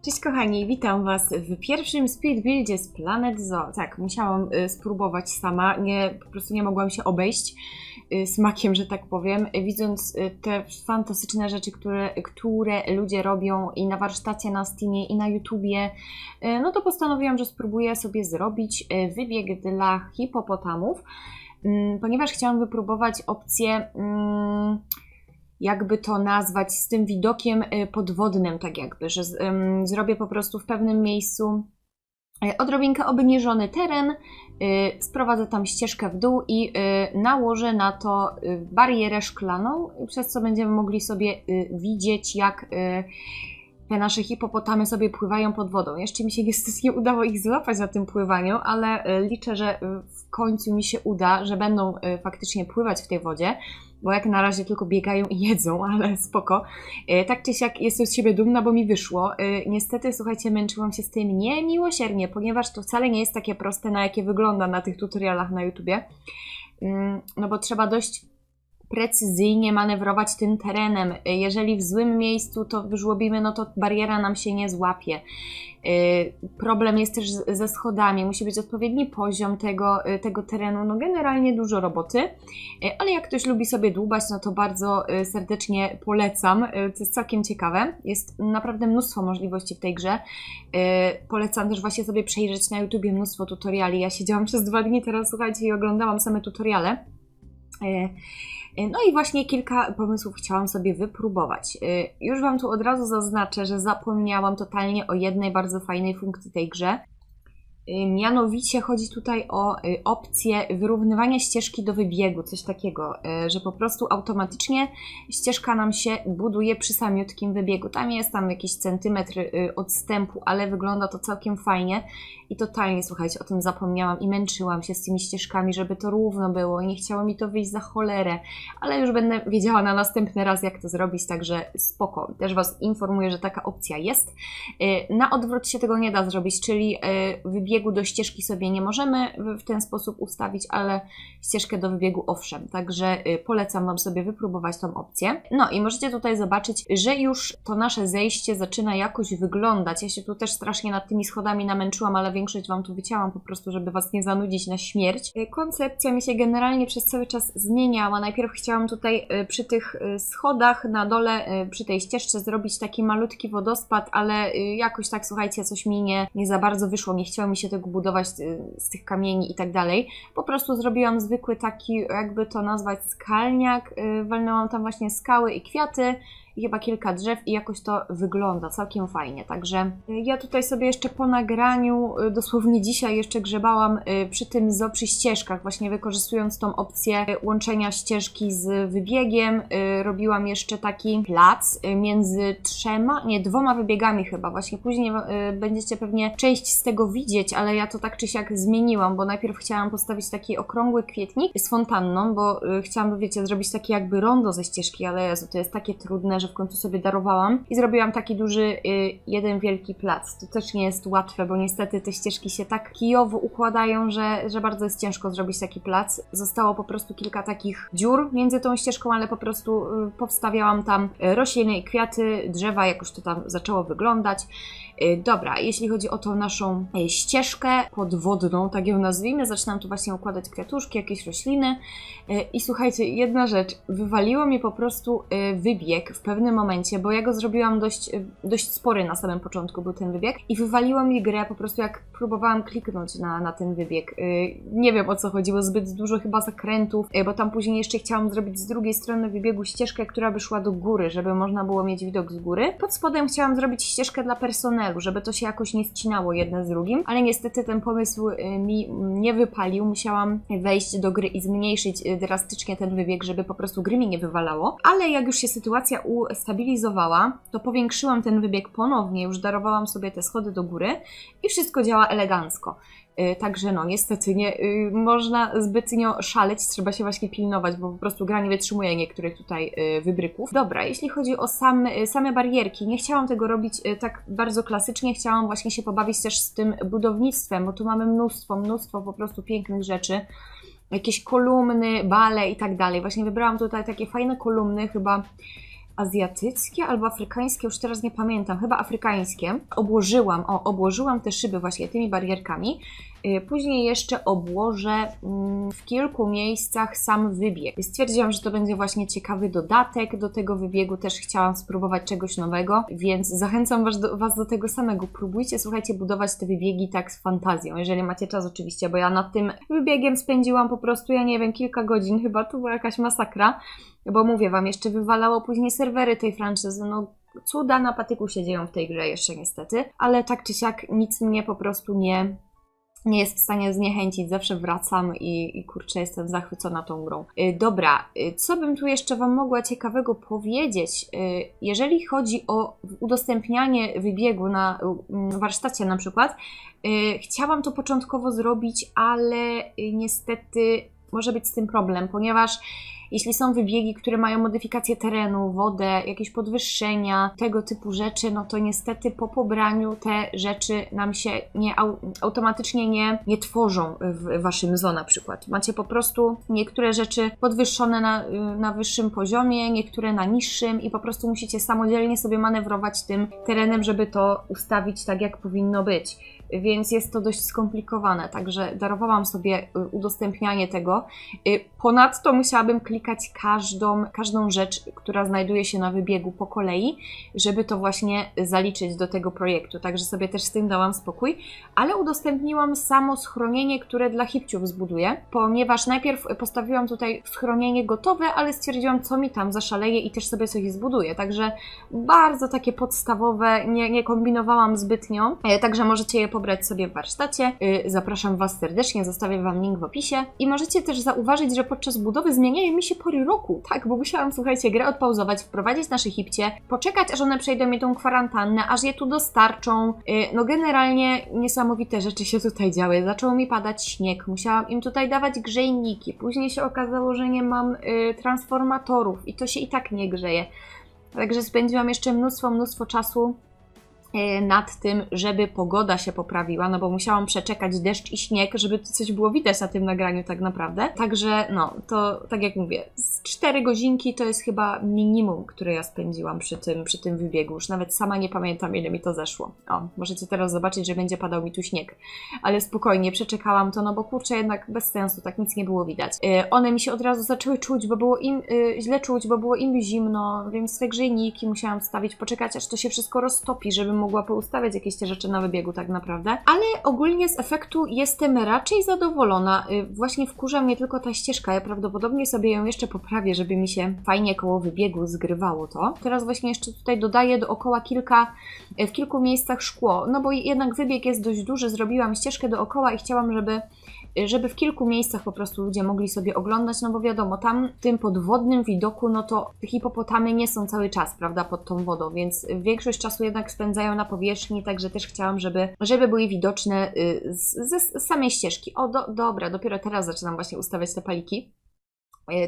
Cześć kochani, witam Was w pierwszym speed buildzie z Planet Zoo. Tak, musiałam spróbować sama, po prostu nie mogłam się obejść smakiem, że tak powiem, widząc te fantastyczne rzeczy, które ludzie robią i na warsztacie na Steamie i na YouTubie, no to postanowiłam, że spróbuję sobie zrobić wybieg dla hipopotamów, ponieważ chciałam wypróbować opcję, jakby to nazwać, z tym widokiem podwodnym, tak jakby, że zrobię po prostu w pewnym miejscu odrobinkę obniżony teren, sprowadzę tam ścieżkę w dół i nałożę na to barierę szklaną, przez co będziemy mogli sobie widzieć, jak te nasze hipopotamy sobie pływają pod wodą. Jeszcze mi się niestety nie udało ich złapać na tym pływaniu, ale liczę, że w końcu mi się uda, że będą faktycznie pływać w tej wodzie, bo jak na razie tylko biegają i jedzą, ale spoko. Tak czy siak jestem z siebie dumna, bo mi wyszło. Niestety, słuchajcie, męczyłam się z tym niemiłosiernie, ponieważ to wcale nie jest takie proste, na jakie wygląda na tych tutorialach na YouTubie. No bo trzeba dość precyzyjnie manewrować tym terenem. Jeżeli w złym miejscu to wyżłobimy, no to bariera nam się nie złapie. Problem jest też ze schodami, musi być odpowiedni poziom tego terenu, no generalnie dużo roboty, ale jak ktoś lubi sobie dłubać, no to bardzo serdecznie polecam, to jest całkiem ciekawe, jest naprawdę mnóstwo możliwości w tej grze, polecam też właśnie sobie przejrzeć na YouTubie mnóstwo tutoriali, ja siedziałam przez 2 dni teraz, słuchajcie, i oglądałam same tutoriale. No i właśnie kilka pomysłów chciałam sobie wypróbować. Już Wam tu od razu zaznaczę, że zapomniałam totalnie o jednej bardzo fajnej funkcji tej grze. Mianowicie chodzi tutaj o opcję wyrównywania ścieżki do wybiegu, coś takiego, że po prostu automatycznie ścieżka nam się buduje przy samiutkim wybiegu. Tam jest jakiś centymetr odstępu, ale wygląda to całkiem fajnie i totalnie, słuchajcie, o tym zapomniałam i męczyłam się z tymi ścieżkami, żeby to równo było i nie chciało mi to wyjść za cholerę, ale już będę wiedziała na następny raz, jak to zrobić, także spoko. Też Was informuję, że taka opcja jest. Na odwrót się tego nie da zrobić, czyli wybiegu do ścieżki sobie nie możemy w ten sposób ustawić, ale ścieżkę do wybiegu owszem, także polecam Wam sobie wypróbować tą opcję. No i możecie tutaj zobaczyć, że już to nasze zejście zaczyna jakoś wyglądać. Ja się tu też strasznie nad tymi schodami namęczyłam, ale większość Wam tu wycięłam po prostu, żeby Was nie zanudzić na śmierć. Koncepcja mi się generalnie przez cały czas zmieniała. Najpierw chciałam tutaj przy tych schodach na dole, przy tej ścieżce zrobić taki malutki wodospad, ale jakoś tak, słuchajcie, coś mi nie za bardzo wyszło, nie chciało mi się tego budować z tych kamieni i tak dalej. Po prostu zrobiłam zwykły taki, jakby to nazwać, skalniak, walnęłam tam właśnie skały i kwiaty i chyba kilka drzew i jakoś to wygląda całkiem fajnie. Także ja tutaj sobie jeszcze po nagraniu, dosłownie dzisiaj jeszcze grzebałam przy ścieżkach, właśnie wykorzystując tą opcję łączenia ścieżki z wybiegiem. Robiłam jeszcze taki plac między 2 wybiegami chyba. Właśnie później będziecie pewnie część z tego widzieć, ale ja to tak czy siak zmieniłam, bo najpierw chciałam postawić taki okrągły kwietnik z fontanną, bo chciałam, wiecie, zrobić takie jakby rondo ze ścieżki, ale Jezu, to jest takie trudne, że w końcu sobie darowałam i zrobiłam taki duży, jeden wielki plac. To też nie jest łatwe, bo niestety te ścieżki się tak kijowo układają, że bardzo jest ciężko zrobić taki plac. Zostało po prostu kilka takich dziur między tą ścieżką, ale po prostu powstawiałam tam rośliny i kwiaty, drzewa, jakoś to tam zaczęło wyglądać. Dobra, jeśli chodzi o tą naszą ścieżkę podwodną, tak ją nazwijmy, zaczynam tu właśnie układać kwiatuszki, jakieś rośliny i słuchajcie, jedna rzecz, wywaliło mi po prostu wybieg w pewnym momencie, bo ja go zrobiłam dość spory na samym początku był ten wybieg i wywaliło mi grę po prostu jak próbowałam kliknąć na ten wybieg. Nie wiem, o co chodziło, zbyt dużo chyba zakrętów, bo tam później jeszcze chciałam zrobić z drugiej strony wybiegu ścieżkę, która by szła do góry, żeby można było mieć widok z góry. Pod spodem chciałam zrobić ścieżkę dla personelu, żeby to się jakoś nie ścinało jedne z drugim, ale niestety ten pomysł mi nie wypalił. Musiałam wejść do gry i zmniejszyć drastycznie ten wybieg, żeby po prostu gry mi nie wywalało. Ale jak już się sytuacja ustabilizowała, to powiększyłam ten wybieg ponownie, już darowałam sobie te schody do góry i wszystko działa elegancko. Także no, niestety nie można zbytnio szaleć, trzeba się właśnie pilnować, bo po prostu gra nie wytrzymuje niektórych tutaj wybryków. Dobra, jeśli chodzi o same barierki, nie chciałam tego robić tak bardzo klasycznie, chciałam właśnie się pobawić też z tym budownictwem, bo tu mamy mnóstwo po prostu pięknych rzeczy. Jakieś kolumny, bale i tak dalej. Właśnie wybrałam tutaj takie fajne kolumny, chyba azjatyckie albo afrykańskie, już teraz nie pamiętam, chyba afrykańskie. Obłożyłam te szyby właśnie tymi barierkami. Później jeszcze obłożę w kilku miejscach sam wybieg. Stwierdziłam, że to będzie właśnie ciekawy dodatek do tego wybiegu. Też chciałam spróbować czegoś nowego, więc zachęcam Was do tego samego. Próbujcie, słuchajcie, budować te wybiegi tak z fantazją, jeżeli macie czas oczywiście, bo ja nad tym wybiegiem spędziłam po prostu, ja nie wiem, kilka godzin chyba, to była jakaś masakra, bo mówię Wam, jeszcze wywalało później serwery tej franczyzy, no cuda na patyku się dzieją w tej grze jeszcze niestety, ale tak czy siak nic mnie po prostu nie jest w stanie zniechęcić, zawsze wracam i kurczę, jestem zachwycona tą grą. Dobra, co bym tu jeszcze Wam mogła ciekawego powiedzieć? Jeżeli chodzi o udostępnianie wybiegu na warsztacie na przykład, chciałam to początkowo zrobić, ale niestety może być z tym problem, ponieważ jeśli są wybiegi, które mają modyfikację terenu, wodę, jakieś podwyższenia, tego typu rzeczy, no to niestety po pobraniu te rzeczy nam się automatycznie nie tworzą w Waszym zoo na przykład. Macie po prostu niektóre rzeczy podwyższone na wyższym poziomie, niektóre na niższym i po prostu musicie samodzielnie sobie manewrować tym terenem, żeby to ustawić tak, jak powinno być. Więc jest to dość skomplikowane, także darowałam sobie udostępnianie tego. Ponadto musiałabym klikać każdą rzecz, która znajduje się na wybiegu po kolei, żeby to właśnie zaliczyć do tego projektu, także sobie też z tym dałam spokój, ale udostępniłam samo schronienie, które dla hipciów zbuduję, ponieważ najpierw postawiłam tutaj schronienie gotowe, ale stwierdziłam, co mi tam zaszaleje i też sobie coś zbuduję, także bardzo takie podstawowe, nie kombinowałam zbytnio, także możecie je pobrać sobie w warsztacie. Zapraszam Was serdecznie, zostawię Wam link w opisie i możecie też zauważyć, że podczas budowy zmieniają mi się pory roku, tak, bo musiałam, słuchajcie, grę odpauzować, wprowadzić nasze hipcie, poczekać, aż one przejdą mi tą kwarantannę, aż je tu dostarczą. No generalnie niesamowite rzeczy się tutaj działy. Zaczął mi padać śnieg, musiałam im tutaj dawać grzejniki, później się okazało, że nie mam transformatorów i to się i tak nie grzeje. Także spędziłam jeszcze mnóstwo czasu nad tym, żeby pogoda się poprawiła, no bo musiałam przeczekać deszcz i śnieg, żeby coś było widać na tym nagraniu tak naprawdę. Także no, to tak jak mówię, z 4 godzinki to jest chyba minimum, które ja spędziłam przy tym wybiegu. Już nawet sama nie pamiętam, ile mi to zeszło. O, możecie teraz zobaczyć, że będzie padał mi tu śnieg. Ale spokojnie, przeczekałam to, no bo kurczę, jednak bez sensu, tak nic nie było widać. One mi się od razu zaczęły czuć, bo było im źle czuć, bo było im zimno, więc te grzejniki musiałam wstawić, poczekać, aż to się wszystko roztopi, żeby mogła poustawiać jakieś te rzeczy na wybiegu tak naprawdę, ale ogólnie z efektu jestem raczej zadowolona. Właśnie wkurza mnie tylko ta ścieżka, ja prawdopodobnie sobie ją jeszcze poprawię, żeby mi się fajnie koło wybiegu zgrywało to. Teraz właśnie jeszcze tutaj dodaję dookoła w kilku miejscach szkło, no bo jednak wybieg jest dość duży, zrobiłam ścieżkę dookoła i chciałam, żeby w kilku miejscach po prostu ludzie mogli sobie oglądać, no bo wiadomo, tam w tym podwodnym widoku, no to hipopotamy nie są cały czas, prawda, pod tą wodą, więc większość czasu jednak spędzają na powierzchni, także też chciałam, żeby były widoczne z samej ścieżki. O, dobra, dopiero teraz zaczynam właśnie ustawiać te paliki.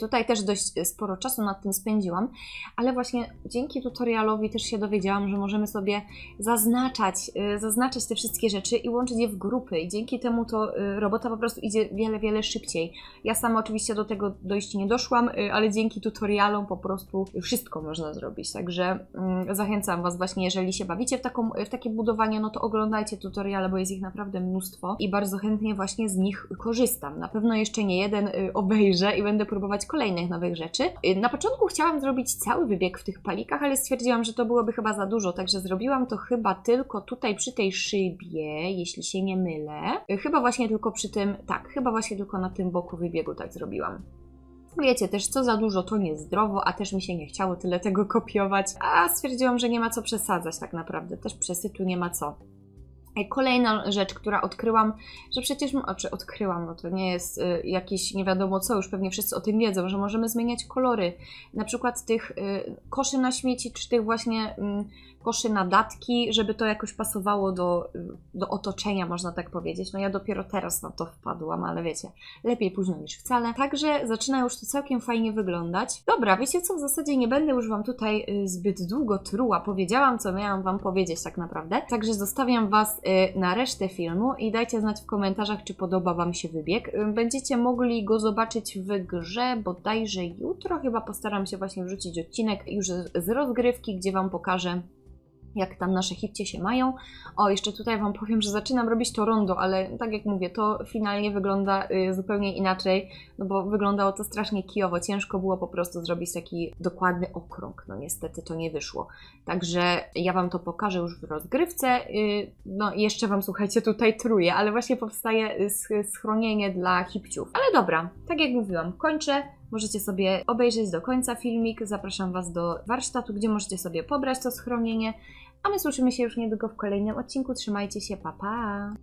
Tutaj też dość sporo czasu nad tym spędziłam, ale właśnie dzięki tutorialowi też się dowiedziałam, że możemy sobie zaznaczać te wszystkie rzeczy i łączyć je w grupy i dzięki temu to robota po prostu idzie wiele szybciej. Ja sama oczywiście do tego dojść nie doszłam, ale dzięki tutorialom po prostu wszystko można zrobić, także zachęcam Was właśnie, jeżeli się bawicie w takie budowanie, no to oglądajcie tutoriale, bo jest ich naprawdę mnóstwo i bardzo chętnie właśnie z nich korzystam. Na pewno jeszcze nie jeden obejrzę i będę próbować kolejnych nowych rzeczy. Na początku chciałam zrobić cały wybieg w tych palikach, ale stwierdziłam, że to byłoby chyba za dużo, także zrobiłam to chyba tylko tutaj przy tej szybie, jeśli się nie mylę. Chyba właśnie tylko chyba właśnie tylko na tym boku wybiegu tak zrobiłam. Wiecie, też co za dużo to niezdrowo, a też mi się nie chciało tyle tego kopiować, a stwierdziłam, że nie ma co przesadzać tak naprawdę, też przesytu nie ma co. Kolejna rzecz, która odkryłam, że przecież, odkryłam, no to nie jest jakieś nie wiadomo co, już pewnie wszyscy o tym wiedzą, że możemy zmieniać kolory, na przykład tych koszy na śmieci, czy tych właśnie koszy na datki, żeby to jakoś pasowało do otoczenia, można tak powiedzieć. No ja dopiero teraz na to wpadłam, ale wiecie, lepiej późno niż wcale. Także zaczyna już to całkiem fajnie wyglądać. Dobra, wiecie co, w zasadzie nie będę już Wam tutaj zbyt długo truła. Powiedziałam, co miałam Wam powiedzieć tak naprawdę. Także zostawiam Was na resztę filmu i dajcie znać w komentarzach, czy podoba Wam się wybieg. Będziecie mogli go zobaczyć w grze bodajże jutro. Chyba postaram się właśnie wrzucić odcinek już z rozgrywki, gdzie Wam pokażę, jak tam nasze hipcie się mają. O, jeszcze tutaj Wam powiem, że zaczynam robić to rondo, ale tak jak mówię, to finalnie wygląda zupełnie inaczej, no bo wyglądało to strasznie kijowo. Ciężko było po prostu zrobić taki dokładny okrąg. No niestety to nie wyszło. Także ja Wam to pokażę już w rozgrywce. No i jeszcze Wam, słuchajcie, tutaj truję, ale właśnie powstaje schronienie dla hipciów. Ale dobra, tak jak mówiłam, kończę. Możecie sobie obejrzeć do końca filmik. Zapraszam Was do warsztatu, gdzie możecie sobie pobrać to schronienie. A my słyszymy się już niedługo w kolejnym odcinku. Trzymajcie się, pa pa!